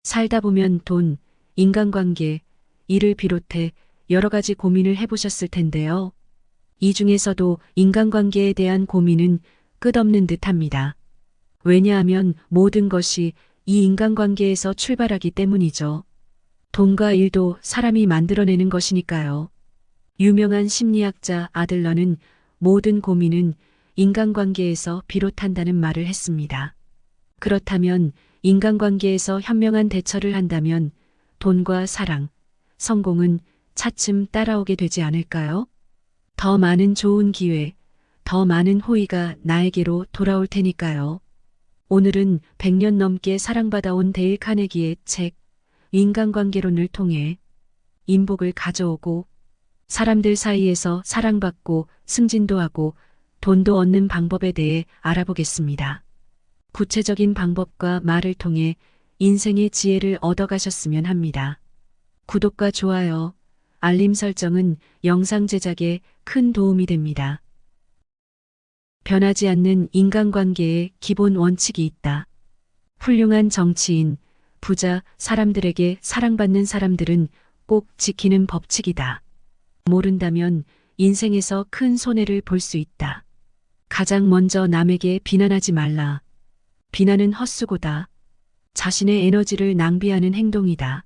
살다 보면 돈, 인간관계, 일을 비롯해 여러 가지 고민을 해보셨을 텐데요. 이 중에서도 인간관계에 대한 고민은 끝없는 듯합니다. 왜냐하면 모든 것이 이 인간관계에서 출발하기 때문이죠. 돈과 일도 사람이 만들어내는 것이니까요. 유명한 심리학자 아들러는 모든 고민은 인간관계에서 비롯한다는 말을 했습니다. 그렇다면 인간관계에서 현명한 대처를 한다면 돈과 사랑, 성공은 차츰 따라오게 되지 않을까요? 더 많은 좋은 기회, 더 많은 호의가 나에게로 돌아올 테니까요. 오늘은 100년 넘게 사랑받아온 데일 카네기의 책 인간관계론을 통해 인복을 가져오고 사람들 사이에서 사랑받고 승진도 하고 돈도 얻는 방법에 대해 알아보겠습니다. 구체적인 방법과 말을 통해 인생의 지혜를 얻어가셨으면 합니다. 구독과 좋아요, 알림 설정은 영상 제작에 큰 도움이 됩니다. 변하지 않는 인간관계에 기본 원칙이 있다. 훌륭한 정치인, 부자, 사람들에게 사랑받는 사람들은 꼭 지키는 법칙이다. 모른다면 인생에서 큰 손해를 볼 수 있다. 가장 먼저 남에게 비난하지 말라. 비난은 헛수고다. 자신의 에너지를 낭비하는 행동이다.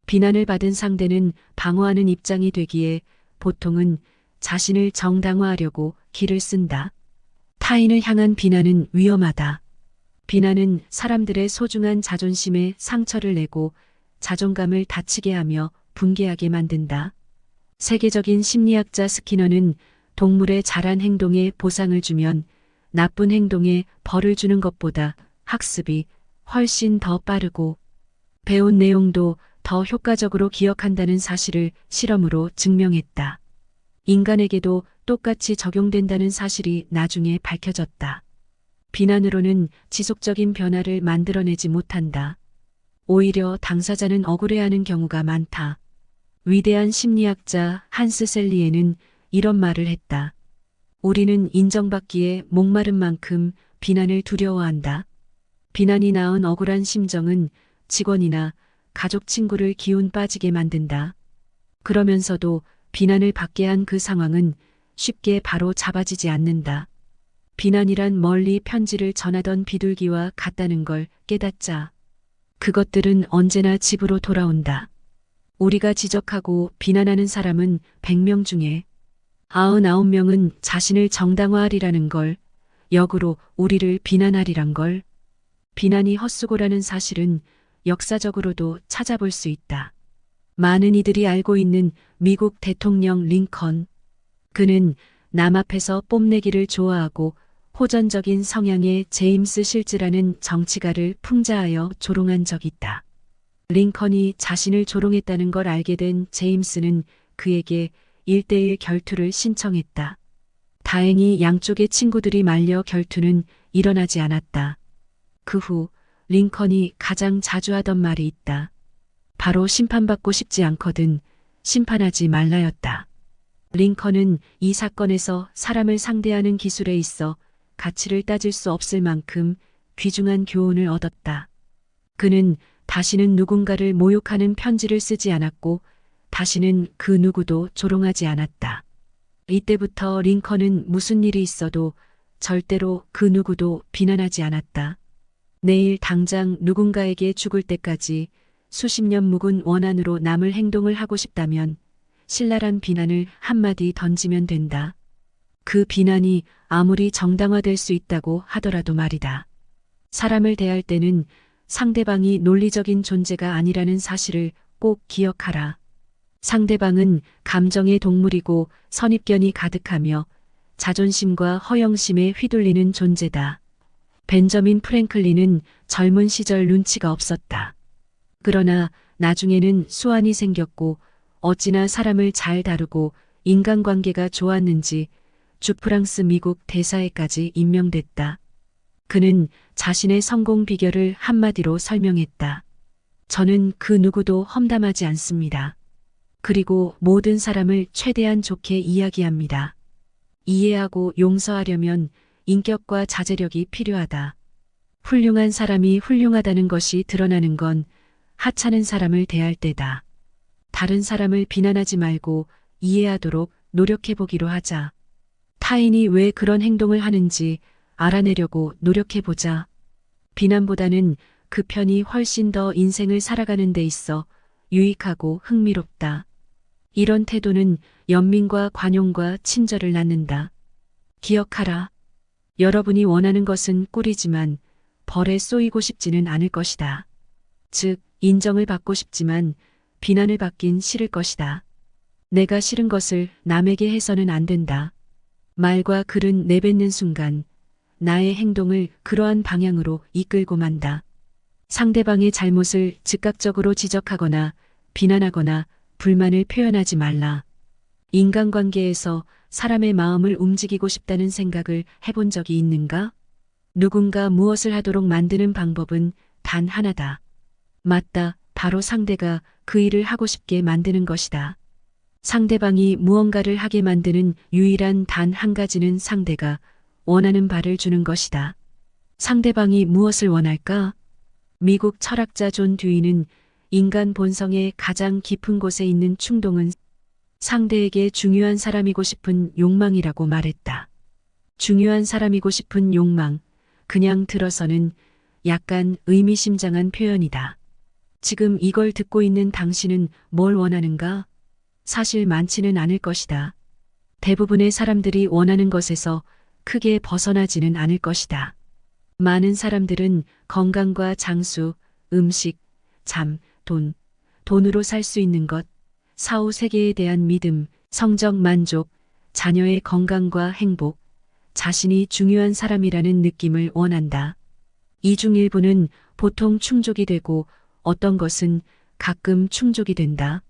비난을 받은 상대는 방어하는 입장이 되기에 보통은 자신을 정당화하려고 기를 쓴다. 타인을 향한 비난은 위험하다. 비난은 사람들의 소중한 자존심에 상처를 내고 자존감을 다치게 하며 붕괴하게 만든다. 세계적인 심리학자 스키너는 동물의 잘한 행동에 보상을 주면 나쁜 행동에 벌을 주는 것보다 학습이 훨씬 더 빠르고 배운 내용도 더 효과적으로 기억한다는 사실을 실험으로 증명했다. 인간에게도 똑같이 적용된다는 사실이 나중에 밝혀졌다. 비난으로는 지속적인 변화를 만들어내지 못한다. 오히려 당사자는 억울해하는 경우가 많다. 위대한 심리학자 한스 셀리에는 이런 말을 했다. 우리는 인정받기에 목마른 만큼 비난을 두려워한다. 비난이 낳은 억울한 심정은 직원이나 가족 친구를 기운 빠지게 만든다. 그러면서도 비난을 받게 한 그 상황은 쉽게 바로 잡아지지 않는다. 비난이란 멀리 편지를 전하던 비둘기와 같다는 걸 깨닫자. 그것들은 언제나 집으로 돌아온다. 우리가 지적하고 비난하는 사람은 100명 중에 99명은 자신을 정당화하리라는 걸, 역으로 우리를 비난하리란 걸. 비난이 헛수고라는 사실은 역사적으로도 찾아볼 수 있다. 많은 이들이 알고 있는 미국 대통령 링컨. 그는 남 앞에서 뽐내기를 좋아하고 호전적인 성향의 제임스 실즈라는 정치가를 풍자하여 조롱한 적이 있다. 링컨이 자신을 조롱했다는 걸 알게 된 제임스는 그에게 1대1 결투를 신청했다. 다행히 양쪽의 친구들이 말려 결투는 일어나지 않았다. 그 후 링컨이 가장 자주 하던 말이 있다. 바로 심판받고 싶지 않거든 심판하지 말라였다. 링컨은 이 사건에서 사람을 상대하는 기술에 있어 가치를 따질 수 없을 만큼 귀중한 교훈을 얻었다. 그는 다시는 누군가를 모욕하는 편지를 쓰지 않았고 다시는 그 누구도 조롱하지 않았다. 이때부터 링컨은 무슨 일이 있어도 절대로 그 누구도 비난하지 않았다. 내일 당장 누군가에게 죽을 때까지 수십 년 묵은 원한으로 남을 행동을 하고 싶다면 신랄한 비난을 한마디 던지면 된다. 그 비난이 아무리 정당화될 수 있다고 하더라도 말이다. 사람을 대할 때는 상대방이 논리적인 존재가 아니라는 사실을 꼭 기억하라. 상대방은 감정의 동물이고 선입견이 가득하며 자존심과 허영심에 휘둘리는 존재다. 벤저민 프랭클린은 젊은 시절 눈치가 없었다. 그러나 나중에는 수완이 생겼고 어찌나 사람을 잘 다루고 인간관계가 좋았는지 주프랑스 미국 대사에까지 임명됐다. 그는 자신의 성공 비결을 한마디로 설명했다. 저는 그 누구도 험담하지 않습니다. 그리고 모든 사람을 최대한 좋게 이야기합니다. 이해하고 용서하려면 인격과 자제력이 필요하다. 훌륭한 사람이 훌륭하다는 것이 드러나는 건 하찮은 사람을 대할 때다. 다른 사람을 비난하지 말고 이해하도록 노력해보기로 하자. 타인이 왜 그런 행동을 하는지 알아내려고 노력해보자. 비난보다는 그 편이 훨씬 더 인생을 살아가는 데 있어 유익하고 흥미롭다. 이런 태도는 연민과 관용과 친절을 낳는다. 기억하라. 여러분이 원하는 것은 꿀이지만 벌에 쏘이고 싶지는 않을 것이다. 즉, 인정을 받고 싶지만 비난을 받긴 싫을 것이다. 내가 싫은 것을 남에게 해서는 안 된다. 말과 글은 내뱉는 순간 나의 행동을 그러한 방향으로 이끌고 만다. 상대방의 잘못을 즉각적으로 지적하거나 비난하거나 불만을 표현하지 말라. 인간관계에서 사람의 마음을 움직이고 싶다는 생각을 해본 적이 있는가? 누군가 무엇을 하도록 만드는 방법은 단 하나다. 맞다. 바로 상대가 그 일을 하고 싶게 만드는 것이다. 상대방이 무언가를 하게 만드는 유일한 단 한 가지는 상대가 원하는 바를 주는 것이다. 상대방이 무엇을 원할까? 미국 철학자 존 듀이는 인간 본성의 가장 깊은 곳에 있는 충동은 상대에게 중요한 사람이고 싶은 욕망이라고 말했다. 중요한 사람이고 싶은 욕망, 그냥 들어서는 약간 의미심장한 표현이다. 지금 이걸 듣고 있는 당신은 뭘 원하는가? 사실 많지는 않을 것이다. 대부분의 사람들이 원하는 것에서 크게 벗어나지는 않을 것이다. 많은 사람들은 건강과 장수, 음식, 잠, 돈으로 살 수 있는 것, 사후 세계에 대한 믿음, 성적 만족, 자녀의 건강과 행복, 자신이 중요한 사람이라는 느낌을 원한다. 이 중 일부는 보통 충족이 되고 어떤 것은 가끔 충족이 된다.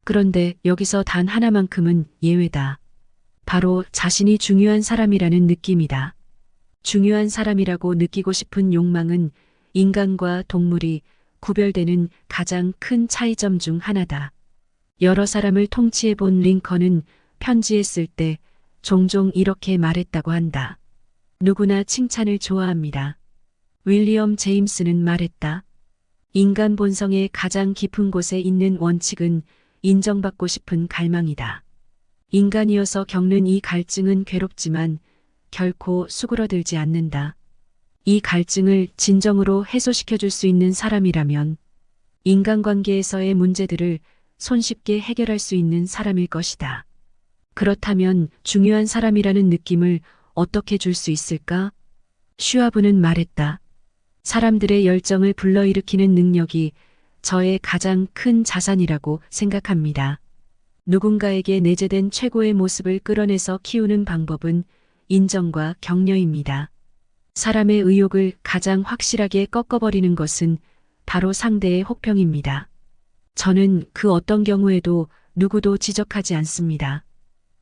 그런데 여기서 단 하나만큼은 예외다. 바로 자신이 중요한 사람이라는 느낌이다. 중요한 사람이라고 느끼고 싶은 욕망은 인간과 동물이 구별되는 가장 큰 차이점 중 하나다. 여러 사람을 통치해 본 링컨은 편지에 쓸 때 종종 이렇게 말했다고 한다. 누구나 칭찬을 좋아합니다. 윌리엄 제임스는 말했다. 인간 본성의 가장 깊은 곳에 있는 원칙은 인정받고 싶은 갈망이다. 인간이어서 겪는 이 갈증은 괴롭지만 결코 수그러들지 않는다. 이 갈증을 진정으로 해소시켜 줄 수 있는 사람이라면 인간관계에서의 문제들을 손쉽게 해결할 수 있는 사람일 것이다. 그렇다면 중요한 사람이라는 느낌을 어떻게 줄 수 있을까? 슈아브는 말했다. 사람들의 열정을 불러일으키는 능력이 저의 가장 큰 자산이라고 생각합니다. 누군가에게 내재된 최고의 모습을 끌어내서 키우는 방법은 인정과 격려입니다. 사람의 의욕을 가장 확실하게 꺾어버리는 것은 바로 상대의 혹평입니다. 저는 그 어떤 경우에도 누구도 지적하지 않습니다.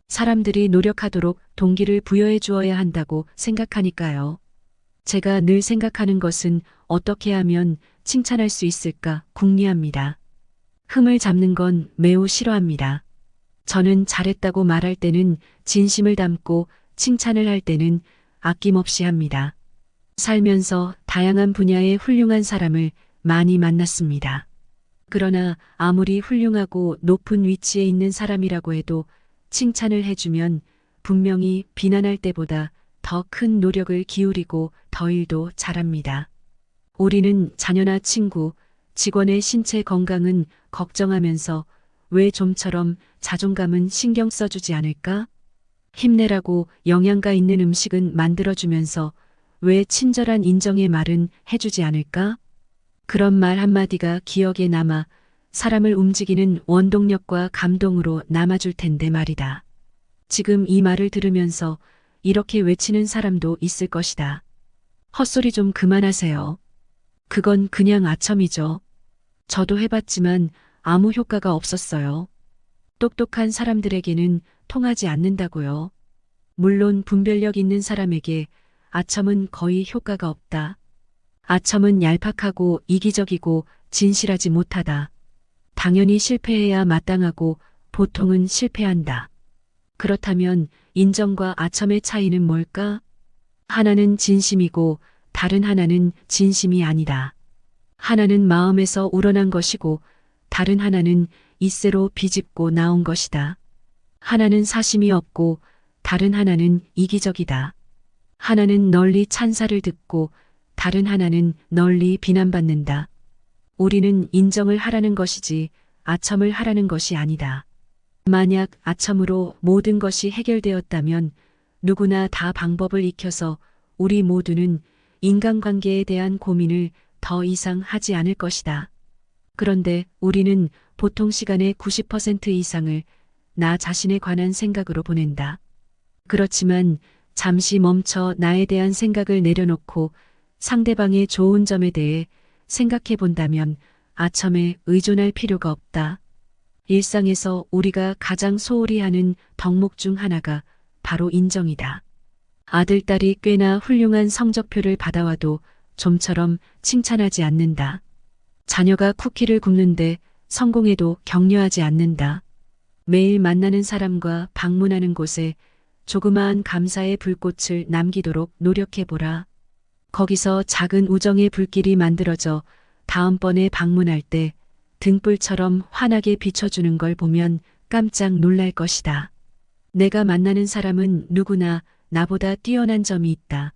사람들이 노력하도록 동기를 부여해 주어야 한다고 생각하니까요. 제가 늘 생각하는 것은 어떻게 하면 칭찬할 수 있을까 궁리합니다. 흠을 잡는 건 매우 싫어합니다. 저는 잘했다고 말할 때는 진심을 담고 칭찬을 할 때는 아낌없이 합니다. 살면서 다양한 분야의 훌륭한 사람을 많이 만났습니다. 그러나 아무리 훌륭하고 높은 위치에 있는 사람이라고 해도 칭찬을 해주면 분명히 비난할 때보다 더 큰 노력을 기울이고 더 일도 잘합니다. 우리는 자녀나 친구, 직원의 신체 건강은 걱정하면서 왜 좀처럼 자존감은 신경 써주지 않을까? 힘내라고 영양가 있는 음식은 만들어주면서 왜 친절한 인정의 말은 해주지 않을까? 그런 말 한마디가 기억에 남아 사람을 움직이는 원동력과 감동으로 남아줄 텐데 말이다. 지금 이 말을 들으면서 이렇게 외치는 사람도 있을 것이다. 헛소리 좀 그만하세요. 그건 그냥 아첨이죠. 저도 해봤지만 아무 효과가 없었어요. 똑똑한 사람들에게는 통하지 않는다고요. 물론 분별력 있는 사람에게 아첨은 거의 효과가 없다. 아첨은 얄팍하고 이기적이고 진실하지 못하다. 당연히 실패해야 마땅하고 보통은 실패한다. 그렇다면 인정과 아첨의 차이는 뭘까? 하나는 진심이고 다른 하나는 진심이 아니다. 하나는 마음에서 우러난 것이고 다른 하나는 이세로 비집고 나온 것이다. 하나는 사심이 없고 다른 하나는 이기적이다. 하나는 널리 찬사를 듣고 다른 하나는 널리 비난받는다. 우리는 인정을 하라는 것이지 아첨을 하라는 것이 아니다. 만약 아첨으로 모든 것이 해결되었다면 누구나 다 방법을 익혀서 우리 모두는 인간관계에 대한 고민을 더 이상 하지 않을 것이다. 그런데 우리는 보통 시간의 90% 이상을 나 자신에 관한 생각으로 보낸다. 그렇지만 잠시 멈춰 나에 대한 생각을 내려놓고 상대방의 좋은 점에 대해 생각해 본다면 아첨에 의존할 필요가 없다. 일상에서 우리가 가장 소홀히 하는 덕목 중 하나가 바로 인정이다. 아들, 딸이 꽤나 훌륭한 성적표를 받아와도 좀처럼 칭찬하지 않는다. 자녀가 쿠키를 굽는데 성공해도 격려하지 않는다. 매일 만나는 사람과 방문하는 곳에 조그마한 감사의 불꽃을 남기도록 노력해보라. 거기서 작은 우정의 불길이 만들어져 다음번에 방문할 때 등불처럼 환하게 비춰주는 걸 보면 깜짝 놀랄 것이다. 내가 만나는 사람은 누구나 나보다 뛰어난 점이 있다.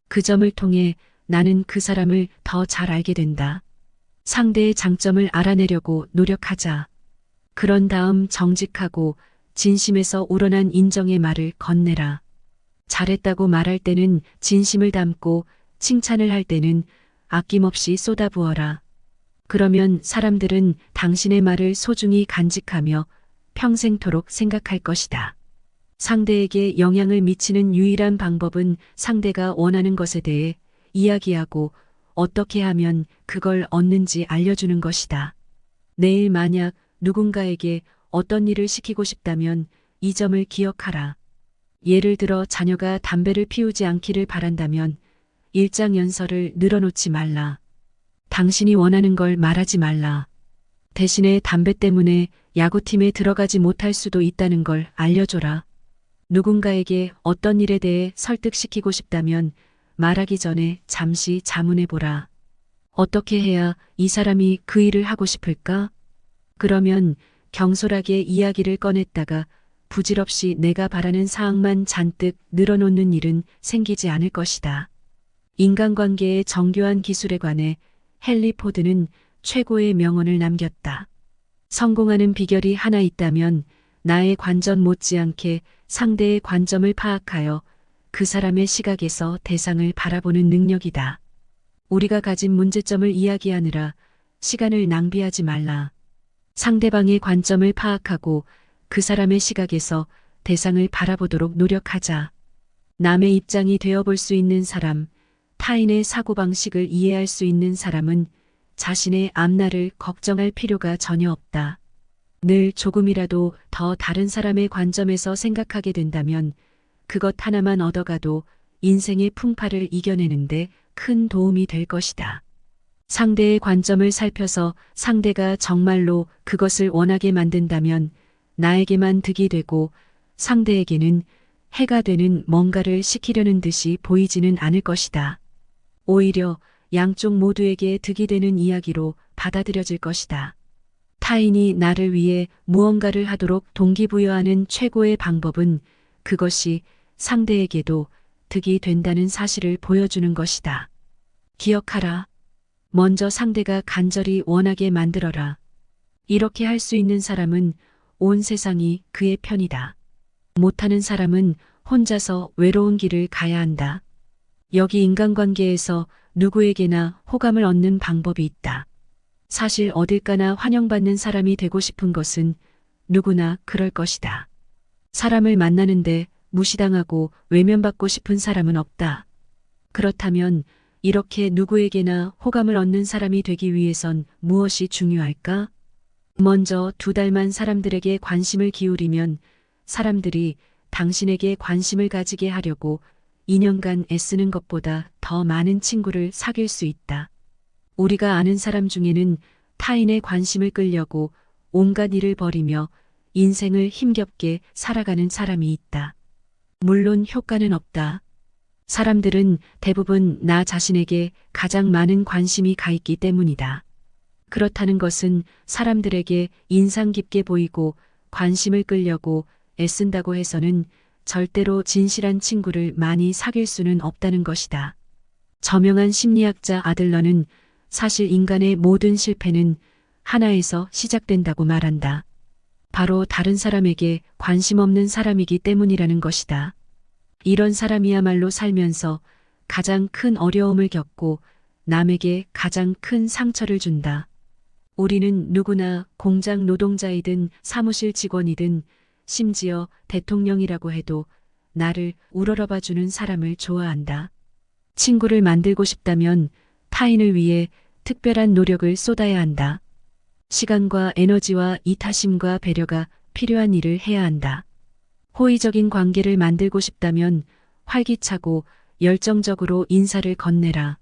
그 점을 통해 나는 그 사람을 더 잘 알게 된다. 상대의 장점을 알아내려고 노력하자. 그런 다음 정직하고 진심에서 우러난 인정의 말을 건네라. 잘했다고 말할 때는 진심을 담고 칭찬을 할 때는 아낌없이 쏟아부어라. 그러면 사람들은 당신의 말을 소중히 간직하며 평생토록 생각할 것이다. 상대에게 영향을 미치는 유일한 방법은 상대가 원하는 것에 대해 이야기하고 어떻게 하면 그걸 얻는지 알려주는 것이다. 내일 만약 누군가에게 어떤 일을 시키고 싶다면 이 점을 기억하라. 예를 들어 자녀가 담배를 피우지 않기를 바란다면 일장 연설을 늘어놓지 말라. 당신이 원하는 걸 말하지 말라. 대신에 담배 때문에 야구팀에 들어가지 못할 수도 있다는 걸 알려줘라. 누군가에게 어떤 일에 대해 설득시키고 싶다면 말하기 전에 잠시 자문해보라. 어떻게 해야 이 사람이 그 일을 하고 싶을까? 그러면 경솔하게 이야기를 꺼냈다가 부질없이 내가 바라는 사항만 잔뜩 늘어놓는 일은 생기지 않을 것이다. 인간관계의 정교한 기술에 관해 헨리 포드는 최고의 명언을 남겼다. 성공하는 비결이 하나 있다면 나의 관점 못지않게 상대의 관점을 파악하여 그 사람의 시각에서 대상을 바라보는 능력이다. 우리가 가진 문제점을 이야기하느라 시간을 낭비하지 말라. 상대방의 관점을 파악하고 그 사람의 시각에서 대상을 바라보도록 노력하자. 남의 입장이 되어볼 수 있는 사람, 타인의 사고방식을 이해할 수 있는 사람은 자신의 앞날을 걱정할 필요가 전혀 없다. 늘 조금이라도 더 다른 사람의 관점에서 생각하게 된다면 그것 하나만 얻어가도 인생의 풍파를 이겨내는데 큰 도움이 될 것이다. 상대의 관점을 살펴서 상대가 정말로 그것을 원하게 만든다면 나에게만 득이 되고 상대에게는 해가 되는 뭔가를 시키려는 듯이 보이지는 않을 것이다. 오히려 양쪽 모두에게 득이 되는 이야기로 받아들여질 것이다. 타인이 나를 위해 무언가를 하도록 동기부여하는 최고의 방법은 그것이 상대에게도 득이 된다는 사실을 보여주는 것이다. 기억하라. 먼저 상대가 간절히 원하게 만들어라. 이렇게 할 수 있는 사람은 온 세상이 그의 편이다. 못하는 사람은 혼자서 외로운 길을 가야 한다. 여기 인간관계에서 누구에게나 호감을 얻는 방법이 있다. 사실 어딜 가나 환영받는 사람이 되고 싶은 것은 누구나 그럴 것이다. 사람을 만나는데 무시당하고 외면받고 싶은 사람은 없다. 그렇다면 이렇게 누구에게나 호감을 얻는 사람이 되기 위해선 무엇이 중요할까? 먼저 2달만 사람들에게 관심을 기울이면 사람들이 당신에게 관심을 가지게 하려고 2년간 애쓰는 것보다 더 많은 친구를 사귈 수 있다. 우리가 아는 사람 중에는 타인의 관심을 끌려고 온갖 일을 벌이며 인생을 힘겹게 살아가는 사람이 있다. 물론 효과는 없다. 사람들은 대부분 나 자신에게 가장 많은 관심이 가 있기 때문이다. 그렇다는 것은 사람들에게 인상 깊게 보이고 관심을 끌려고 애쓴다고 해서는 절대로 진실한 친구를 많이 사귈 수는 없다는 것이다. 저명한 심리학자 아들러는 사실 인간의 모든 실패는 하나에서 시작된다고 말한다. 바로 다른 사람에게 관심 없는 사람이기 때문이라는 것이다. 이런 사람이야말로 살면서 가장 큰 어려움을 겪고 남에게 가장 큰 상처를 준다. 우리는 누구나 공장 노동자이든 사무실 직원이든 심지어 대통령이라고 해도 나를 우러러봐주는 사람을 좋아한다. 친구를 만들고 싶다면 타인을 위해 특별한 노력을 쏟아야 한다. 시간과 에너지와 이타심과 배려가 필요한 일을 해야 한다. 호의적인 관계를 만들고 싶다면 활기차고 열정적으로 인사를 건네라.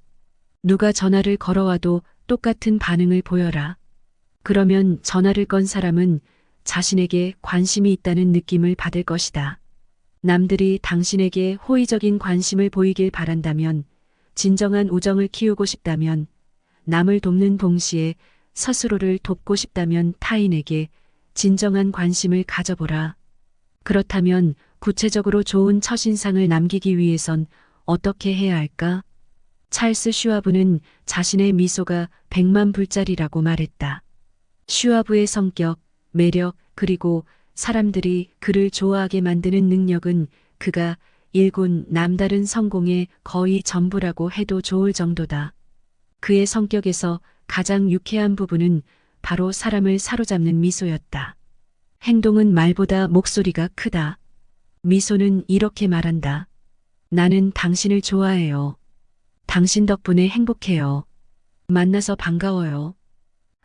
누가 전화를 걸어와도 똑같은 반응을 보여라. 그러면 전화를 건 사람은 자신에게 관심이 있다는 느낌을 받을 것이다. 남들이 당신에게 호의적인 관심을 보이길 바란다면, 진정한 우정을 키우고 싶다면, 남을 돕는 동시에 스스로를 돕고 싶다면 타인에게 진정한 관심을 가져보라. 그렇다면 구체적으로 좋은 첫인상을 남기기 위해선 어떻게 해야 할까? 찰스 슈와브는 자신의 미소가 100만 불짜리라고 말했다. 슈와브의 성격, 매력, 그리고 사람들이 그를 좋아하게 만드는 능력은 그가 일군 남다른 성공의 거의 전부라고 해도 좋을 정도다. 그의 성격에서 가장 유쾌한 부분은 바로 사람을 사로잡는 미소였다. 행동은 말보다 목소리가 크다. 미소는 이렇게 말한다. 나는 당신을 좋아해요. 당신 덕분에 행복해요. 만나서 반가워요.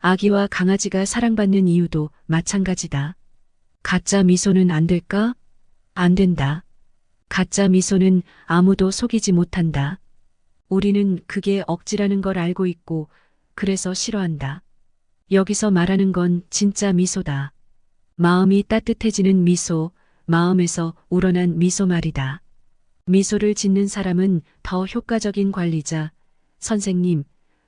아기와 강아지가 사랑받는 이유도 마찬가지다. 가짜 미소는 안 될까? 안 된다. 가짜 미소는 아무도 속이지 못한다. 우리는 그게 억지라는 걸 알고 있고 그래서 싫어한다. 여기서 말하는 건 진짜 미소다. 마음이 따뜻해지는 미소, 마음에서 우러난 미소 말이다. 미소를 짓는 사람은 더 효과적인 관리자, 선생님,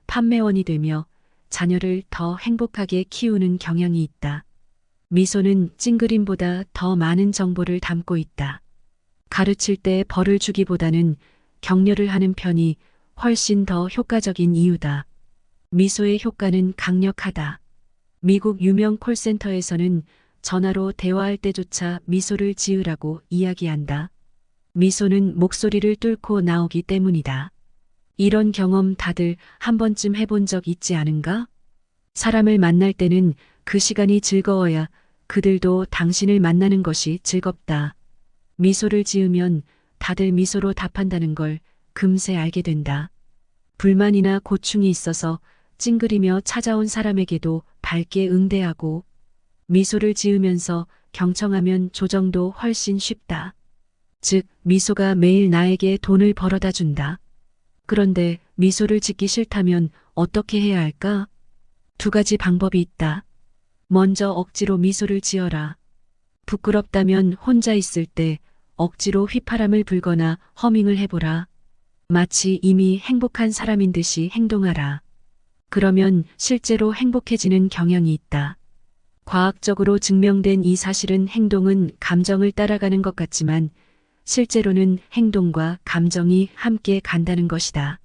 판매원이 되며 자녀를 더 행복하게 키우는 경향이 있다. 미소는 찡그림보다 더 많은 정보를 담고 있다. 가르칠 때 벌을 주기보다는 격려를 하는 편이 훨씬 더 효과적인 이유다. 미소의 효과는 강력하다. 미국 유명 콜센터에서는 전화로 대화할 때조차 미소를 지으라고 이야기한다. 미소는 목소리를 뚫고 나오기 때문이다. 이런 경험 다들 한 번쯤 해본 적 있지 않은가? 사람을 만날 때는 그 시간이 즐거워야 그들도 당신을 만나는 것이 즐겁다. 미소를 지으면 다들 미소로 답한다는 걸 금세 알게 된다. 불만이나 고충이 있어서 찡그리며 찾아온 사람에게도 밝게 응대하고 미소를 지으면서 경청하면 조정도 훨씬 쉽다. 즉, 미소가 매일 나에게 돈을 벌어다 준다. 그런데 미소를 짓기 싫다면 어떻게 해야 할까? 두 가지 방법이 있다. 먼저 억지로 미소를 지어라. 부끄럽다면 혼자 있을 때 억지로 휘파람을 불거나 허밍을 해보라. 마치 이미 행복한 사람인 듯이 행동하라. 그러면 실제로 행복해지는 경향이 있다. 과학적으로 증명된 이 사실은 행동은 감정을 따라가는 것 같지만 실제로는 행동과 감정이 함께 간다는 것이다.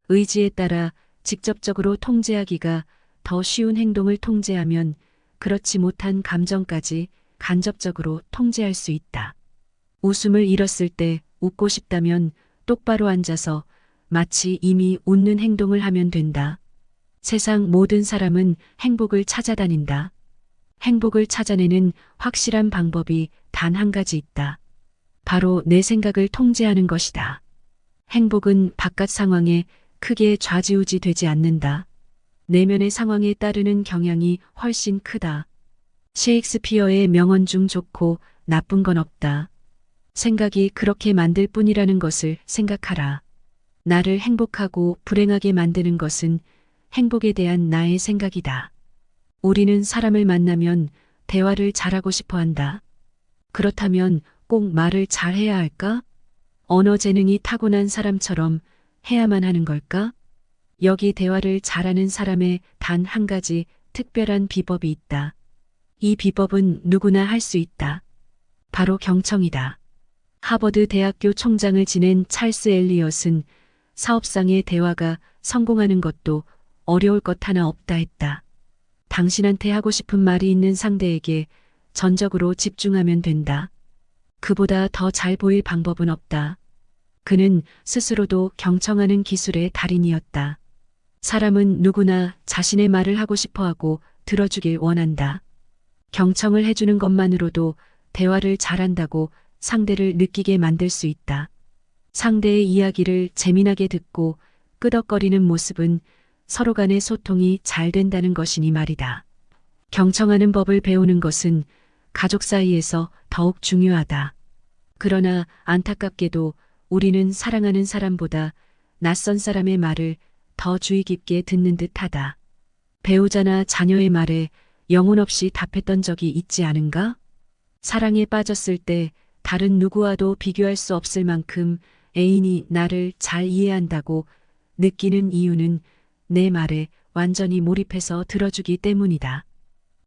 의지에 따라 직접적으로 통제하기가 더 쉬운 행동을 통제하면 그렇지 못한 감정까지 간접적으로 통제할 수 있다. 웃음을 잃었을 때 웃고 싶다면 똑바로 앉아서 마치 이미 웃는 행동을 하면 된다. 세상 모든 사람은 행복을 찾아다닌다. 행복을 찾아내는 확실한 방법이 단 한 가지 있다. 바로 내 생각을 통제하는 것이다. 행복은 바깥 상황에 크게 좌지우지 되지 않는다. 내면의 상황에 따르는 경향이 훨씬 크다. 셰익스피어의 명언 중 좋고 나쁜 건 없다. 생각이 그렇게 만들 뿐이라는 것을 생각하라. 나를 행복하고 불행하게 만드는 것은 행복에 대한 나의 생각이다. 우리는 사람을 만나면 대화를 잘하고 싶어 한다. 그렇다면 꼭 말을 잘해야 할까? 언어 재능이 타고난 사람처럼 해야만 하는 걸까? 여기 대화를 잘하는 사람의 단 한 가지 특별한 비법이 있다. 이 비법은 누구나 할 수 있다. 바로 경청이다. 하버드 대학교 총장을 지낸 찰스 엘리엇은 사업상의 대화가 성공하는 것도 어려울 것 하나 없다 했다. 당신한테 하고 싶은 말이 있는 상대에게 전적으로 집중하면 된다. 그보다 더 잘 보일 방법은 없다. 그는 스스로도 경청하는 기술의 달인이었다. 사람은 누구나 자신의 말을 하고 싶어 하고 들어주길 원한다. 경청을 해주는 것만으로도 대화를 잘한다고 상대를 느끼게 만들 수 있다. 상대의 이야기를 재미나게 듣고 끄덕거리는 모습은 서로 간의 소통이 잘 된다는 것이니 말이다. 경청하는 법을 배우는 것은 가족 사이에서 더욱 중요하다. 그러나 안타깝게도 우리는 사랑하는 사람보다 낯선 사람의 말을 더 주의 깊게 듣는 듯하다. 배우자나 자녀의 말에 영혼 없이 답했던 적이 있지 않은가? 사랑에 빠졌을 때 다른 누구와도 비교할 수 없을 만큼 애인이 나를 잘 이해한다고 느끼는 이유는 내 말에 완전히 몰입해서 들어주기 때문이다.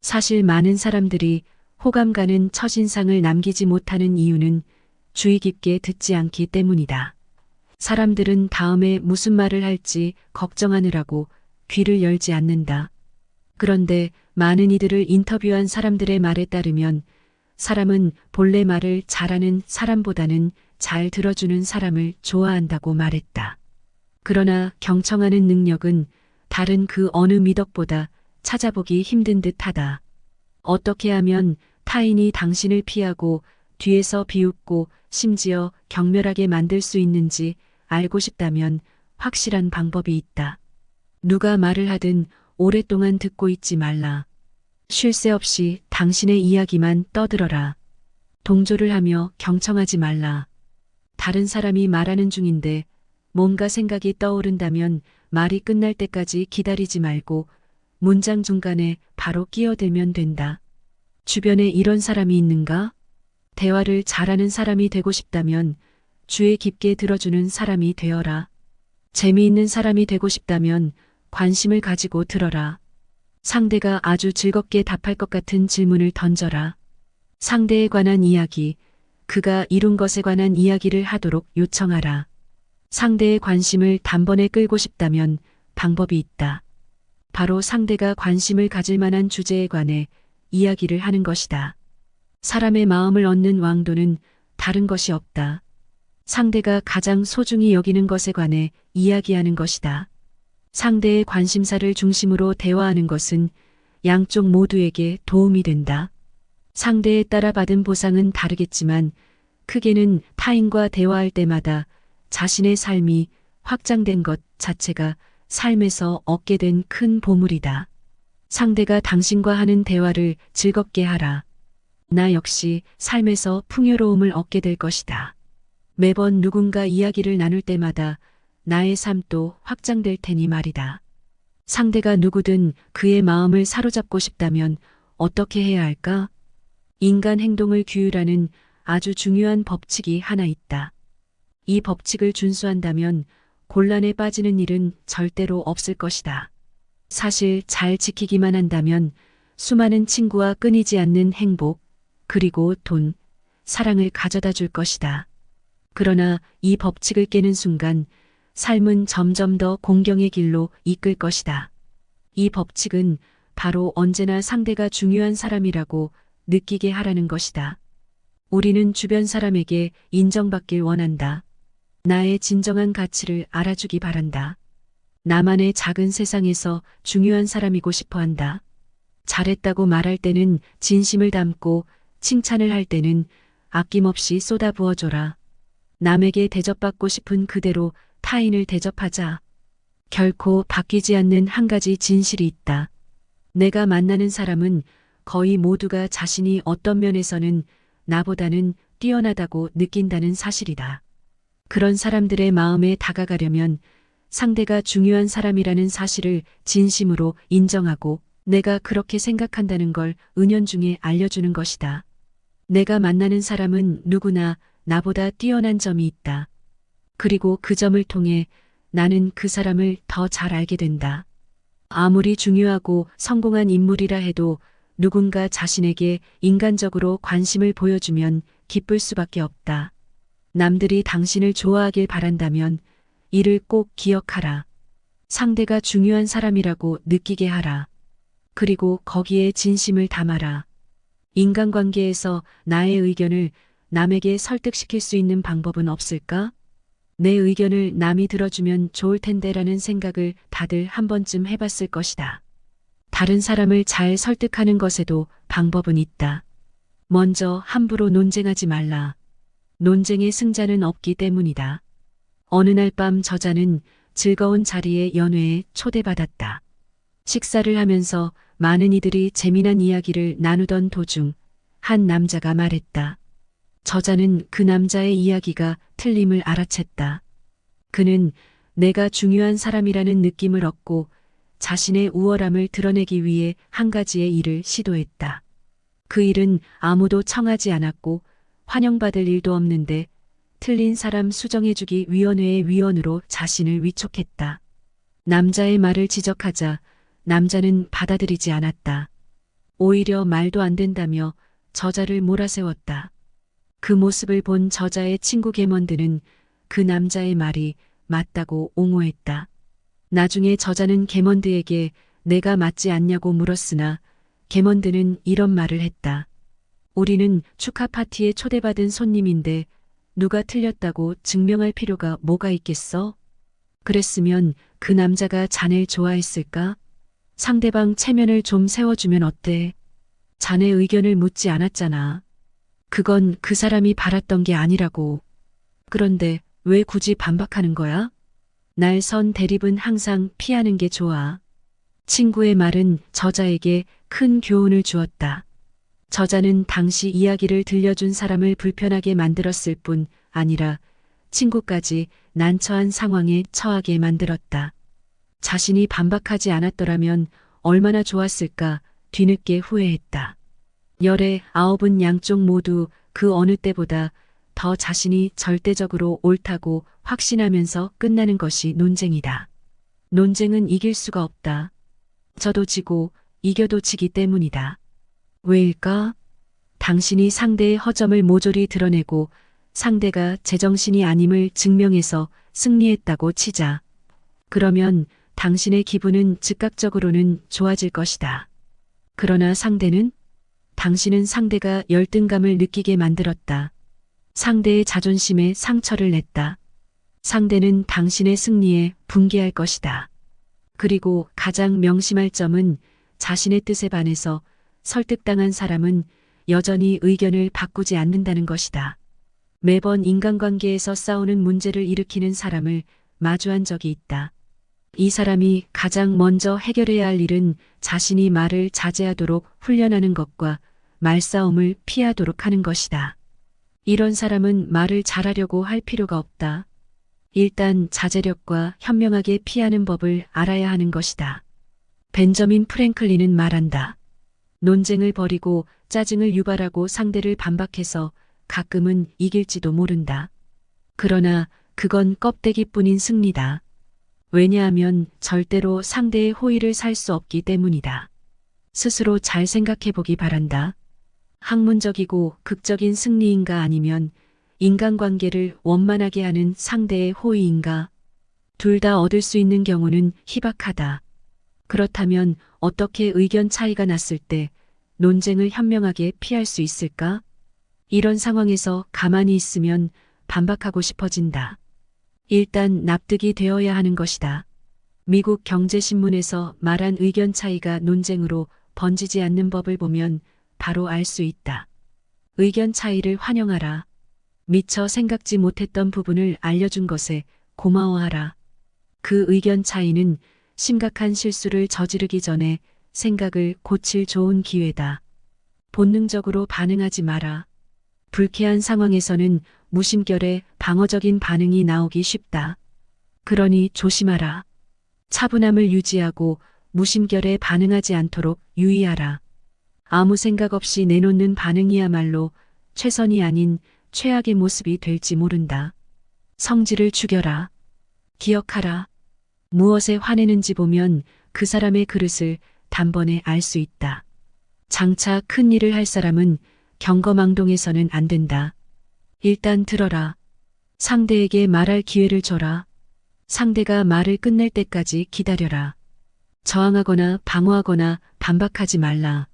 사실 많은 사람들이 호감 가는 첫인상을 남기지 못하는 이유는 주의 깊게 듣지 않기 때문이다. 사람들은 다음에 무슨 말을 할지 걱정하느라고 귀를 열지 않는다. 그런데 많은 이들을 인터뷰한 사람들의 말에 따르면 사람은 본래 말을 잘하는 사람보다는 잘 들어주는 사람을 좋아한다고 말했다. 그러나 경청하는 능력은 다른 그 어느 미덕보다 찾아보기 힘든 듯하다. 어떻게 하면 타인이 당신을 피하고 뒤에서 비웃고 심지어 경멸하게 만들 수 있는지 알고 싶다면 확실한 방법이 있다. 누가 말을 하든 오랫동안 듣고 있지 말라. 쉴 새 없이 당신의 이야기만 떠들어라. 동조를 하며 경청하지 말라. 다른 사람이 말하는 중인데 뭔가 생각이 떠오른다면 말이 끝날 때까지 기다리지 말고 문장 중간에 바로 끼어들면 된다. 주변에 이런 사람이 있는가? 대화를 잘하는 사람이 되고 싶다면 주의 깊게 들어주는 사람이 되어라. 재미있는 사람이 되고 싶다면 관심을 가지고 들어라. 상대가 아주 즐겁게 답할 것 같은 질문을 던져라. 상대에 관한 이야기, 그가 이룬 것에 관한 이야기를 하도록 요청하라. 상대의 관심을 단번에 끌고 싶다면 방법이 있다. 바로 상대가 관심을 가질 만한 주제에 관해 이야기를 하는 것이다. 사람의 마음을 얻는 왕도는 다른 것이 없다. 상대가 가장 소중히 여기는 것에 관해 이야기하는 것이다. 상대의 관심사를 중심으로 대화하는 것은 양쪽 모두에게 도움이 된다. 상대에 따라 받은 보상은 다르겠지만 크게는 타인과 대화할 때마다 자신의 삶이 확장된 것 자체가 삶에서 얻게 된 큰 보물이다. 상대가 당신과 하는 대화를 즐겁게 하라. 나 역시 삶에서 풍요로움을 얻게 될 것이다. 매번 누군가 이야기를 나눌 때마다 나의 삶도 확장될 테니 말이다. 상대가 누구든 그의 마음을 사로잡고 싶다면 어떻게 해야 할까? 인간 행동을 규율하는 아주 중요한 법칙이 하나 있다. 이 법칙을 준수한다면 곤란에 빠지는 일은 절대로 없을 것이다. 사실 잘 지키기만 한다면 수많은 친구와 끊이지 않는 행복, 그리고 돈, 사랑을 가져다 줄 것이다. 그러나 이 법칙을 깨는 순간 삶은 점점 더 공경의 길로 이끌 것이다. 이 법칙은 바로 언제나 상대가 중요한 사람이라고 느끼게 하라는 것이다. 우리는 주변 사람에게 인정받길 원한다. 나의 진정한 가치를 알아주기 바란다. 나만의 작은 세상에서 중요한 사람이고 싶어 한다. 잘했다고 말할 때는 진심을 담고 칭찬을 할 때는 아낌없이 쏟아부어줘라. 남에게 대접받고 싶은 그대로 타인을 대접하자. 결코 바뀌지 않는 한 가지 진실이 있다. 내가 만나는 사람은 거의 모두가 자신이 어떤 면에서는 나보다는 뛰어나다고 느낀다는 사실이다. 그런 사람들의 마음에 다가가려면 상대가 중요한 사람이라는 사실을 진심으로 인정하고 내가 그렇게 생각한다는 걸 은연중에 알려주는 것이다. 내가 만나는 사람은 누구나 나보다 뛰어난 점이 있다. 그리고 그 점을 통해 나는 그 사람을 더 잘 알게 된다. 아무리 중요하고 성공한 인물이라 해도 누군가 자신에게 인간적으로 관심을 보여주면 기쁠 수밖에 없다. 남들이 당신을 좋아하길 바란다면 이를 꼭 기억하라. 상대가 중요한 사람이라고 느끼게 하라. 그리고 거기에 진심을 담아라. 인간관계에서 나의 의견을 남에게 설득시킬 수 있는 방법은 없을까? 내 의견을 남이 들어주면 좋을 텐데라는 생각을 다들 한 번쯤 해봤을 것이다. 다른 사람을 잘 설득하는 것에도 방법은 있다. 먼저 함부로 논쟁하지 말라. 논쟁의 승자는 없기 때문이다. 어느 날 밤 저자는 즐거운 자리에 연회에 초대받았다. 식사를 하면서 많은 이들이 재미난 이야기를 나누던 도중 한 남자가 말했다. 저자는 그 남자의 이야기가 틀림을 알아챘다. 그는 내가 중요한 사람이라는 느낌을 얻고 자신의 우월함을 드러내기 위해 한 가지의 일을 시도했다. 그 일은 아무도 청하지 않았고 환영받을 일도 없는데 틀린 사람 수정해주기 위원회의 위원으로 자신을 위촉했다. 남자의 말을 지적하자 남자는 받아들이지 않았다. 오히려 말도 안 된다며 저자를 몰아세웠다. 그 모습을 본 저자의 친구 게먼드는 그 남자의 말이 맞다고 옹호했다. 나중에 저자는 게먼드에게 내가 맞지 않냐고 물었으나 게먼드는 이런 말을 했다. 우리는 축하 파티에 초대받은 손님인데 누가 틀렸다고 증명할 필요가 뭐가 있겠어? 그랬으면 그 남자가 자네를 좋아했을까? 상대방 체면을 좀 세워주면 어때? 자네 의견을 묻지 않았잖아. 그건 그 사람이 바랐던 게 아니라고. 그런데 왜 굳이 반박하는 거야? 날 선 대립은 항상 피하는 게 좋아. 친구의 말은 저자에게 큰 교훈을 주었다. 저자는 당시 이야기를 들려준 사람을 불편하게 만들었을 뿐 아니라 친구까지 난처한 상황에 처하게 만들었다. 자신이 반박하지 않았더라면 얼마나 좋았을까 뒤늦게 후회했다. 열의 9은 양쪽 모두 그 어느 때보다 더 자신이 절대적으로 옳다고 확신하면서 끝나는 것이 논쟁이다. 논쟁은 이길 수가 없다. 져도 지고 이겨도 지기 때문이다. 왜일까? 당신이 상대의 허점을 모조리 드러내고 상대가 제정신이 아님을 증명해서 승리했다고 치자. 그러면 당신의 기분은 즉각적으로는 좋아질 것이다. 그러나 상대는? 당신은 상대가 열등감을 느끼게 만들었다. 상대의 자존심에 상처를 냈다. 상대는 당신의 승리에 분개할 것이다. 그리고 가장 명심할 점은 자신의 뜻에 반해서 설득당한 사람은 여전히 의견을 바꾸지 않는다는 것이다. 매번 인간관계에서 싸우는 문제를 일으키는 사람을 마주한 적이 있다. 이 사람이 가장 먼저 해결해야 할 일은 자신이 말을 자제하도록 훈련하는 것과 말싸움을 피하도록 하는 것이다. 이런 사람은 말을 잘하려고 할 필요가 없다. 일단 자제력과 현명하게 피하는 법을 알아야 하는 것이다. 벤저민 프랭클린은 말한다. 논쟁을 벌이고 짜증을 유발하고 상대를 반박해서 가끔은 이길지도 모른다. 그러나 그건 껍데기뿐인 승리다. 왜냐하면 절대로 상대의 호의를 살 수 없기 때문이다. 스스로 잘 생각해 보기 바란다. 학문적이고 극적인 승리인가 아니면 인간관계를 원만하게 하는 상대의 호의인가? 둘 다 얻을 수 있는 경우는 희박하다. 그렇다면 어떻게 의견 차이가 났을 때 논쟁을 현명하게 피할 수 있을까? 이런 상황에서 가만히 있으면 반박하고 싶어진다. 일단 납득이 되어야 하는 것이다. 미국 경제신문에서 말한 의견 차이가 논쟁으로 번지지 않는 법을 보면 바로 알 수 있다. 의견 차이를 환영하라. 미처 생각지 못했던 부분을 알려준 것에 고마워하라. 그 의견 차이는 심각한 실수를 저지르기 전에 생각을 고칠 좋은 기회다. 본능적으로 반응하지 마라. 불쾌한 상황에서는 무심결에 방어적인 반응이 나오기 쉽다. 그러니 조심하라. 차분함을 유지하고 무심결에 반응하지 않도록 유의하라. 아무 생각 없이 내놓는 반응이야말로 최선이 아닌 최악의 모습이 될지 모른다. 성질을 죽여라. 기억하라. 무엇에 화내는지 보면 그 사람의 그릇을 단번에 알 수 있다. 장차 큰 일을 할 사람은 경거망동해서는 안 된다. 일단 들어라. 상대에게 말할 기회를 줘라. 상대가 말을 끝낼 때까지 기다려라. 저항하거나 방어하거나 반박하지 말라.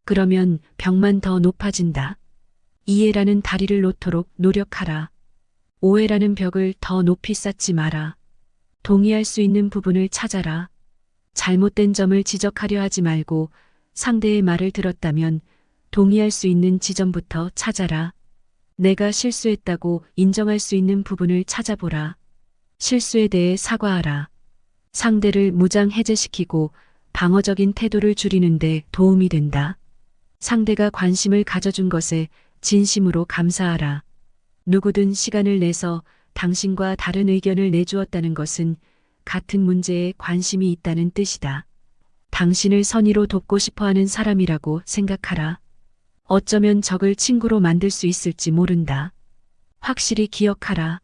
그러면 벽만 더 높아진다. 이해라는 다리를 놓도록 노력하라. 오해라는 벽을 더 높이 쌓지 마라. 동의할 수 있는 부분을 찾아라. 잘못된 점을 지적하려 하지 말고 상대의 말을 들었다면 동의할 수 있는 지점부터 찾아라. 내가 실수했다고 인정할 수 있는 부분을 찾아보라. 실수에 대해 사과하라. 상대를 무장해제시키고 방어적인 태도를 줄이는 데 도움이 된다. 상대가 관심을 가져준 것에 진심으로 감사하라. 누구든 시간을 내서 당신과 다른 의견을 내주었다는 것은 같은 문제에 관심이 있다는 뜻이다. 당신을 선의로 돕고 싶어 하는 사람이라고 생각하라. 어쩌면 적을 친구로 만들 수 있을지 모른다. 확실히 기억하라.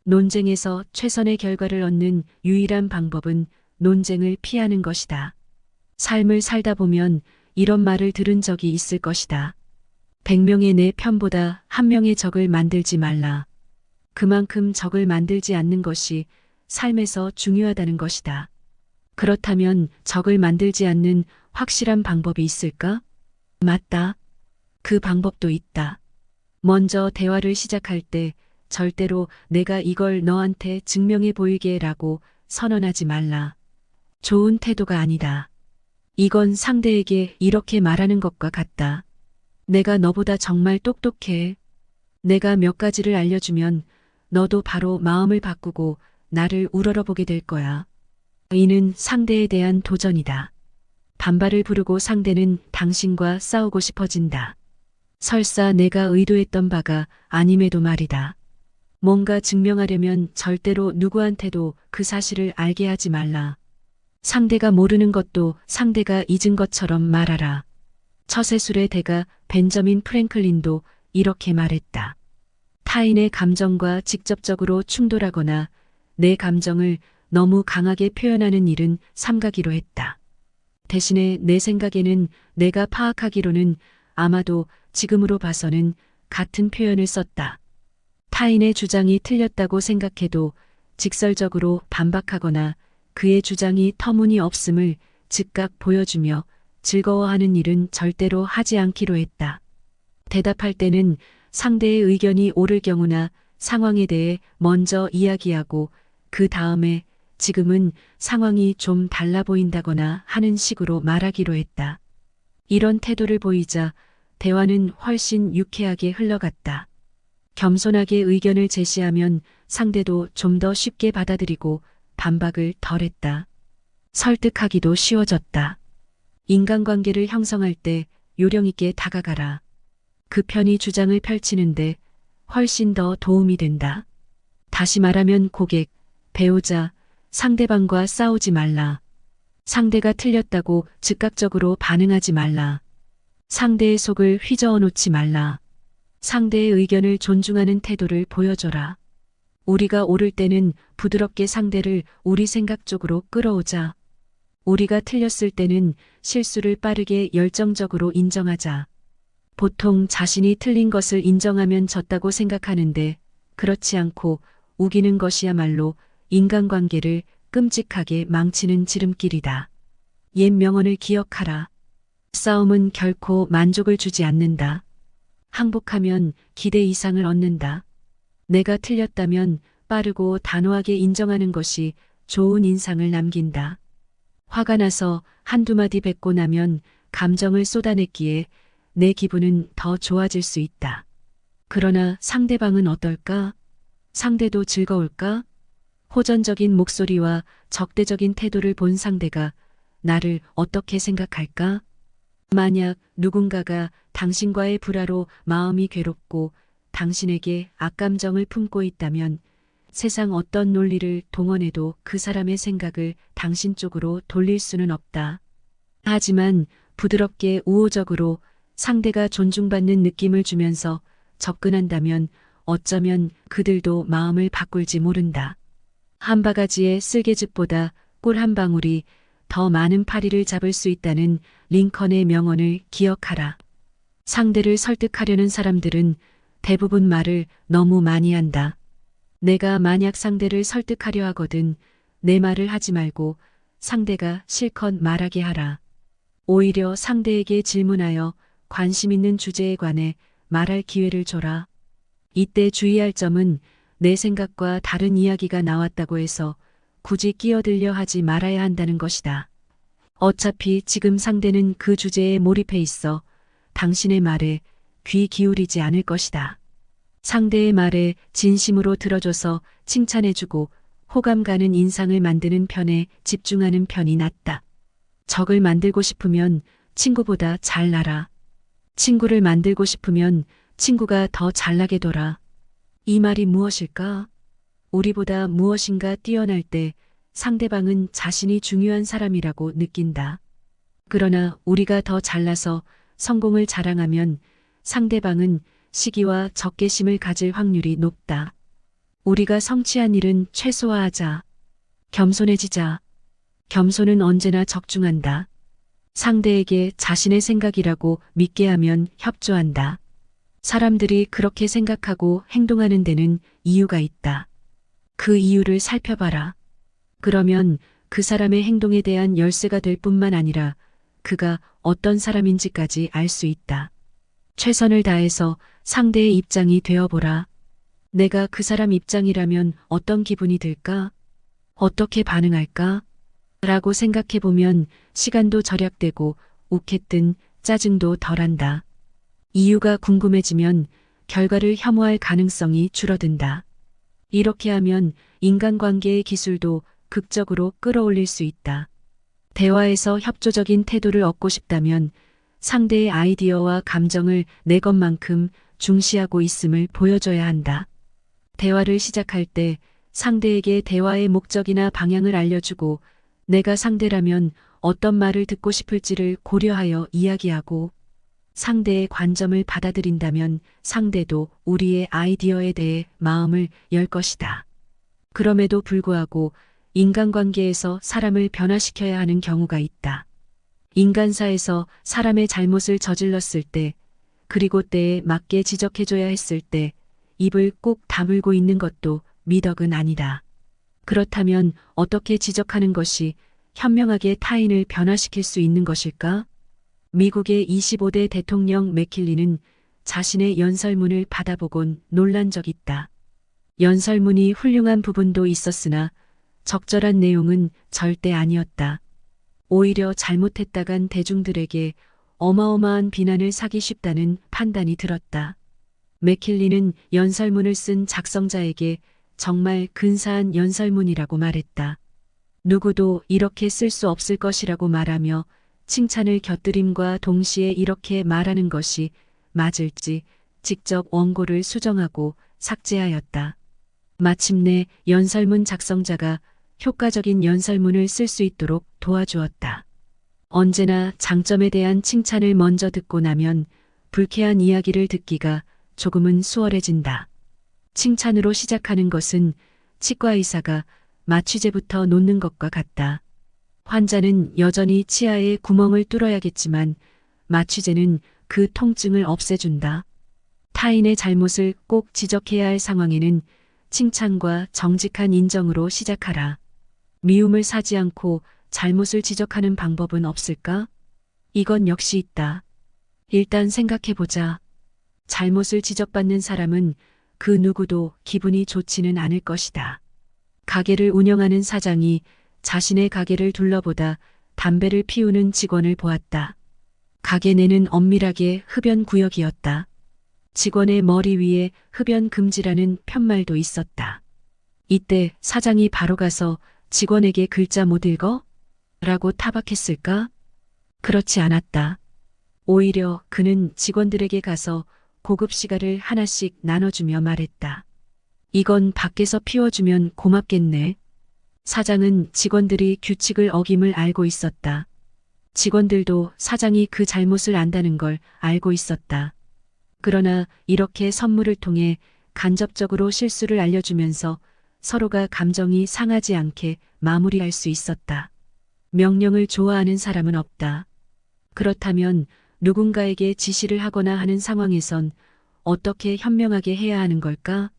논쟁에서 최선의 결과를 얻는 유일한 방법은 논쟁을 피하는 것이다. 삶을 살다 보면 이런 말을 들은 적이 있을 것이다. 100명의 내 편보다 1명의 적을 만들지 말라. 그만큼 적을 만들지 않는 것이 삶에서 중요하다는 것이다. 그렇다면 적을 만들지 않는 확실한 방법이 있을까? 맞다. 그 방법도 있다. 먼저 대화를 시작할 때 절대로 내가 이걸 너한테 증명해 보이게 라고 선언하지 말라. 좋은 태도가 아니다. 이건 상대에게 이렇게 말하는 것과 같다. 내가 너보다 정말 똑똑해. 내가 몇 가지를 알려주면 너도 바로 마음을 바꾸고 나를 우러러보게 될 거야. 이는 상대에 대한 도전이다. 반발을 부르고 상대는 당신과 싸우고 싶어진다. 설사 내가 의도했던 바가 아님에도 말이다. 뭔가 증명하려면 절대로 누구한테도 그 사실을 알게 하지 말라. 상대가 모르는 것도 상대가 잊은 것처럼 말하라. 처세술의 대가 벤저민 프랭클린도 이렇게 말했다. 타인의 감정과 직접적으로 충돌하거나 내 감정을 너무 강하게 표현하는 일은 삼가기로 했다. 대신에 내 생각에는 내가 파악하기로는 아마도 지금으로 봐서는 같은 표현을 썼다. 타인의 주장이 틀렸다고 생각해도 직설적으로 반박하거나 그의 주장이 터무니없음을 즉각 보여주며 즐거워하는 일은 절대로 하지 않기로 했다. 대답할 때는 상대의 의견이 옳을 경우나 상황에 대해 먼저 이야기하고 그 다음에 지금은 상황이 좀 달라 보인다거나 하는 식으로 말하기로 했다. 이런 태도를 보이자 대화는 훨씬 유쾌하게 흘러갔다. 겸손하게 의견을 제시하면 상대도 좀 더 쉽게 받아들이고 반박을 덜했다. 설득하기도 쉬워졌다. 인간관계를 형성할 때 요령 있게 다가가라. 그 편이 주장을 펼치는데 훨씬 더 도움이 된다. 다시 말하면 고객, 배우자, 상대방과 싸우지 말라. 상대가 틀렸다고 즉각적으로 반응하지 말라. 상대의 속을 휘저어 놓지 말라. 상대의 의견을 존중하는 태도를 보여줘라. 우리가 옳을 때는 부드럽게 상대를 우리 생각 쪽으로 끌어오자. 우리가 틀렸을 때는 실수를 빠르게 열정적으로 인정하자. 보통 자신이 틀린 것을 인정하면 졌다고 생각하는데 그렇지 않고 우기는 것이야말로 인간관계를 끔찍하게 망치는 지름길이다. 옛 명언을 기억하라. 싸움은 결코 만족을 주지 않는다. 항복하면 기대 이상을 얻는다. 내가 틀렸다면 빠르고 단호하게 인정하는 것이 좋은 인상을 남긴다. 화가 나서 한두 마디 뱉고 나면 감정을 쏟아냈기에 내 기분은 더 좋아질 수 있다. 그러나 상대방은 어떨까? 상대도 즐거울까? 호전적인 목소리와 적대적인 태도를 본 상대가 나를 어떻게 생각할까? 만약 누군가가 당신과의 불화로 마음이 괴롭고 당신에게 악감정을 품고 있다면 세상 어떤 논리를 동원해도 그 사람의 생각을 당신 쪽으로 돌릴 수는 없다. 하지만 부드럽게 우호적으로 상대가 존중받는 느낌을 주면서 접근한다면 어쩌면 그들도 마음을 바꿀지 모른다. 한 바가지의 쓸개즙보다 꿀 한 방울이 더 많은 파리를 잡을 수 있다는 링컨의 명언을 기억하라. 상대를 설득하려는 사람들은 대부분 말을 너무 많이 한다. 내가 만약 상대를 설득하려 하거든 내 말을 하지 말고 상대가 실컷 말하게 하라. 오히려 상대에게 질문하여 관심 있는 주제에 관해 말할 기회를 줘라. 이때 주의할 점은 내 생각과 다른 이야기가 나왔다고 해서 굳이 끼어들려 하지 말아야 한다는 것이다. 어차피 지금 상대는 그 주제에 몰입해 있어 당신의 말에 귀 기울이지 않을 것이다. 상대의 말에 진심으로 들어줘서 칭찬해주고 호감 가는 인상을 만드는 편에 집중하는 편이 낫다. 적을 만들고 싶으면 친구보다 잘나라. 친구를 만들고 싶으면 친구가 더 잘나게 둬라. 이 말이 무엇일까? 우리보다 무엇인가 뛰어날 때 상대방은 자신이 중요한 사람이라고 느낀다. 그러나 우리가 더 잘나서 성공을 자랑하면 상대방은 시기와 적개심을 가질 확률이 높다. 우리가 성취한 일은 최소화하자. 겸손해지자. 겸손은 언제나 적중한다. 상대에게 자신의 생각이라고 믿게 하면 협조한다. 사람들이 그렇게 생각하고 행동하는 데는 이유가 있다. 그 이유를 살펴봐라. 그러면 그 사람의 행동에 대한 열쇠가 될 뿐만 아니라 그가 어떤 사람인지까지 알 수 있다. 최선을 다해서 상대의 입장이 되어보라. 내가 그 사람 입장이라면 어떤 기분이 들까? 어떻게 반응할까? 라고 생각해보면 시간도 절약되고 욱했든 짜증도 덜한다. 이유가 궁금해지면 결과를 혐오할 가능성이 줄어든다. 이렇게 하면 인간관계의 기술도 극적으로 끌어올릴 수 있다. 대화에서 협조적인 태도를 얻고 싶다면 상대의 아이디어와 감정을 내 것만큼 중시하고 있음을 보여줘야 한다. 대화를 시작할 때 상대에게 대화의 목적이나 방향을 알려주고 내가 상대라면 어떤 말을 듣고 싶을지를 고려하여 이야기하고 상대의 관점을 받아들인다면 상대도 우리의 아이디어에 대해 마음을 열 것이다. 그럼에도 불구하고 인간관계에서 사람을 변화시켜야 하는 경우가 있다. 인간사에서 사람의 잘못을 저질렀을 때, 그리고 때에 맞게 지적해줘야 했을 때 입을 꼭 다물고 있는 것도 미덕은 아니다. 그렇다면 어떻게 지적하는 것이 현명하게 타인을 변화시킬 수 있는 것일까? 미국의 25대 대통령 맥킬리는 자신의 연설문을 받아보곤 놀란 적 있다. 연설문이 훌륭한 부분도 있었으나 적절한 내용은 절대 아니었다. 오히려 잘못했다간 대중들에게 어마어마한 비난을 사기 쉽다는 판단이 들었다. 맥킬리는 연설문을 쓴 작성자에게 정말 근사한 연설문이라고 말했다. 누구도 이렇게 쓸 수 없을 것이라고 말하며 칭찬을 곁들임과 동시에 이렇게 말하는 것이 맞을지 직접 원고를 수정하고 삭제하였다. 마침내 연설문 작성자가 효과적인 연설문을 쓸 수 있도록 도와주었다. 언제나 장점에 대한 칭찬을 먼저 듣고 나면 불쾌한 이야기를 듣기가 조금은 수월해진다. 칭찬으로 시작하는 것은 치과 의사가 마취제부터 놓는 것과 같다. 환자는 여전히 치아에 구멍을 뚫어야겠지만 마취제는 그 통증을 없애준다. 타인의 잘못을 꼭 지적해야 할 상황에는 칭찬과 정직한 인정으로 시작하라. 미움을 사지 않고 잘못을 지적하는 방법은 없을까? 이건 역시 있다. 일단 생각해보자. 잘못을 지적받는 사람은 그 누구도 기분이 좋지는 않을 것이다. 가게를 운영하는 사장이 자신의 가게를 둘러보다 담배를 피우는 직원을 보았다. 가게 내는 엄밀하게 흡연 구역이었다. 직원의 머리 위에 흡연 금지라는 편말도 있었다. 이때 사장이 바로 가서 직원에게 글자 못 읽어? 라고 타박했을까? 그렇지 않았다. 오히려 그는 직원들에게 가서 고급 시가를 하나씩 나눠주며 말했다. 이건 밖에서 피워주면 고맙겠네. 사장은 직원들이 규칙을 어김을 알고 있었다. 직원들도 사장이 그 잘못을 안다는 걸 알고 있었다. 그러나 이렇게 선물을 통해 간접적으로 실수를 알려주면서 서로가 감정이 상하지 않게 마무리할 수 있었다. 명령을 좋아하는 사람은 없다. 그렇다면 누군가에게 지시를 하거나 하는 상황에선 어떻게 현명하게 해야 하는 걸까?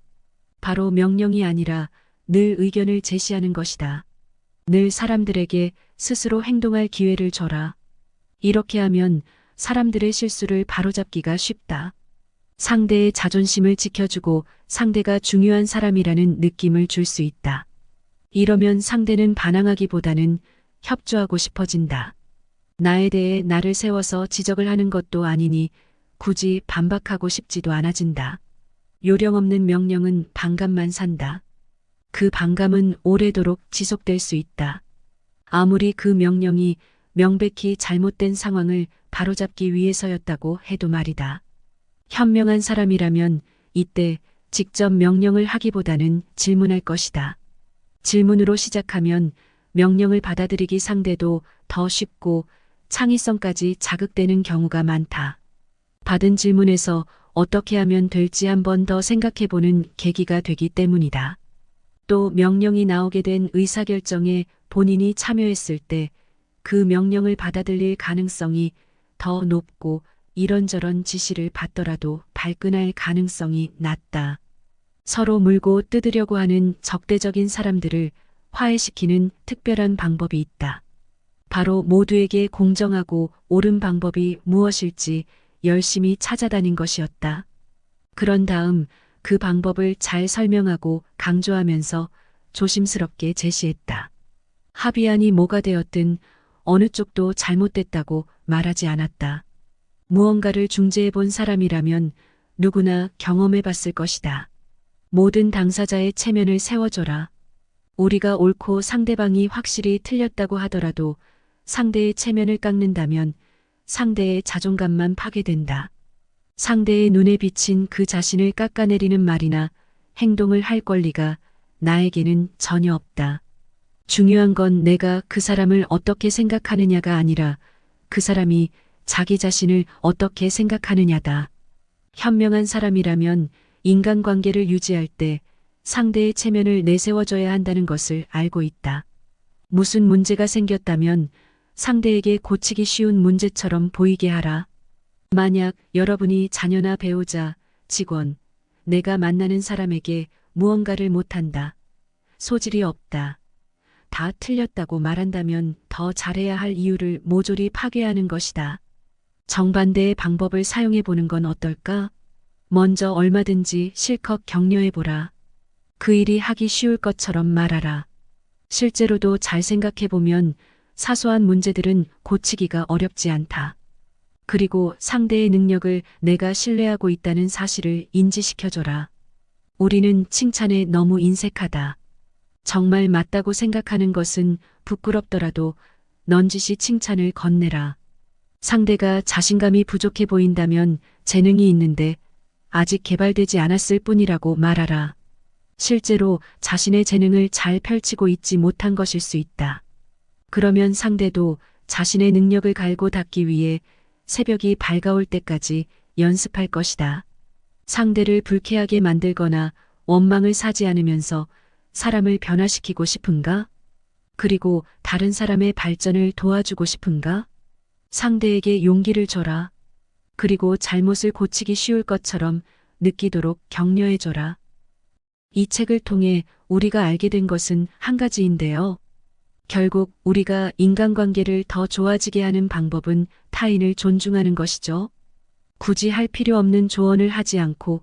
바로 명령이 아니라 늘 의견을 제시하는 것이다. 늘 사람들에게 스스로 행동할 기회를 줘라. 이렇게 하면 사람들의 실수를 바로잡기가 쉽다. 상대의 자존심을 지켜주고 상대가 중요한 사람이라는 느낌을 줄 수 있다. 이러면 상대는 반항하기보다는 협조하고 싶어진다. 나에 대해 나를 세워서 지적을 하는 것도 아니니 굳이 반박하고 싶지도 않아진다. 요령 없는 명령은 반감만 산다. 그 반감은 오래도록 지속될 수 있다. 아무리 그 명령이 명백히 잘못된 상황을 바로잡기 위해서였다고 해도 말이다. 현명한 사람이라면 이때 직접 명령을 하기보다는 질문할 것이다. 질문으로 시작하면 명령을 받아들이기 상대도 더 쉽고 창의성까지 자극되는 경우가 많다. 받은 질문에서 어떻게 하면 될지 한 번 더 생각해보는 계기가 되기 때문이다. 또 명령이 나오게 된 의사결정에 본인이 참여했을 때 그 명령을 받아들일 가능성이 더 높고 이런저런 지시를 받더라도 발끈할 가능성이 낮다. 서로 물고 뜯으려고 하는 적대적인 사람들을 화해시키는 특별한 방법이 있다. 바로 모두에게 공정하고 옳은 방법이 무엇일지 열심히 찾아다닌 것이었다. 그런 다음 그 방법을 잘 설명하고 강조하면서 조심스럽게 제시했다. 합의안이 뭐가 되었든 어느 쪽도 잘못됐다고 말하지 않았다. 무언가를 중재해 본 사람이라면 누구나 경험해 봤을 것이다. 모든 당사자의 체면을 세워줘라. 우리가 옳고 상대방이 확실히 틀렸다고 하더라도 상대의 체면을 깎는다면 상대의 자존감만 파괴된다. 상대의 눈에 비친 그 자신을 깎아내리는 말이나 행동을 할 권리가 나에게는 전혀 없다. 중요한 건 내가 그 사람을 어떻게 생각하느냐가 아니라 그 사람이 자기 자신을 어떻게 생각하느냐다. 현명한 사람이라면 인간관계를 유지할 때 상대의 체면을 내세워줘야 한다는 것을 알고 있다. 무슨 문제가 생겼다면 상대에게 고치기 쉬운 문제처럼 보이게 하라. 만약 여러분이 자녀나 배우자, 직원, 내가 만나는 사람에게 무언가를 못한다, 소질이 없다, 다 틀렸다고 말한다면 더 잘해야 할 이유를 모조리 파괴하는 것이다. 정반대의 방법을 사용해 보는 건 어떨까? 먼저 얼마든지 실컷 격려해 보라. 그 일이 하기 쉬울 것처럼 말하라. 실제로도 잘 생각해 보면 사소한 문제들은 고치기가 어렵지 않다. 그리고 상대의 능력을 내가 신뢰하고 있다는 사실을 인지시켜줘라. 우리는 칭찬에 너무 인색하다. 정말 맞다고 생각하는 것은 부끄럽더라도 넌지시 칭찬을 건네라. 상대가 자신감이 부족해 보인다면 재능이 있는데 아직 개발되지 않았을 뿐이라고 말하라. 실제로 자신의 재능을 잘 펼치고 있지 못한 것일 수 있다. 그러면 상대도 자신의 능력을 갈고 닦기 위해 새벽이 밝아올 때까지 연습할 것이다. 상대를 불쾌하게 만들거나 원망을 사지 않으면서 사람을 변화시키고 싶은가? 그리고 다른 사람의 발전을 도와주고 싶은가? 상대에게 용기를 줘라. 그리고 잘못을 고치기 쉬울 것처럼 느끼도록 격려해줘라. 이 책을 통해 우리가 알게 된 것은 한 가지인데요. 결국 우리가 인간관계를 더 좋아지게 하는 방법은 타인을 존중하는 것이죠. 굳이 할 필요 없는 조언을 하지 않고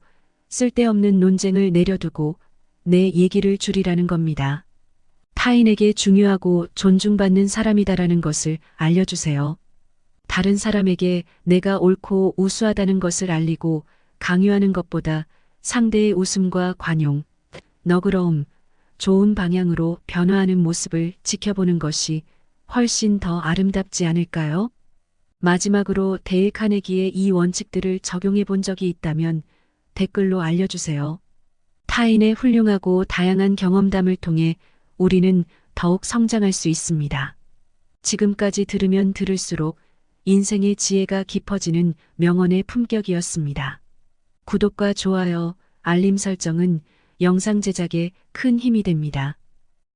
쓸데없는 논쟁을 내려두고 내 얘기를 줄이라는 겁니다. 타인에게 중요하고 존중받는 사람이다라는 것을 알려주세요. 다른 사람에게 내가 옳고 우수하다는 것을 알리고 강요하는 것보다 상대의 웃음과 관용, 너그러움, 좋은 방향으로 변화하는 모습을 지켜보는 것이 훨씬 더 아름답지 않을까요? 마지막으로 데일 카네기의 이 원칙들을 적용해 본 적이 있다면 댓글로 알려주세요. 타인의 훌륭하고 다양한 경험담을 통해 우리는 더욱 성장할 수 있습니다. 지금까지 들으면 들을수록 인생의 지혜가 깊어지는 명언의 품격이었습니다. 구독과 좋아요, 알림 설정은 영상 제작에 큰 힘이 됩니다.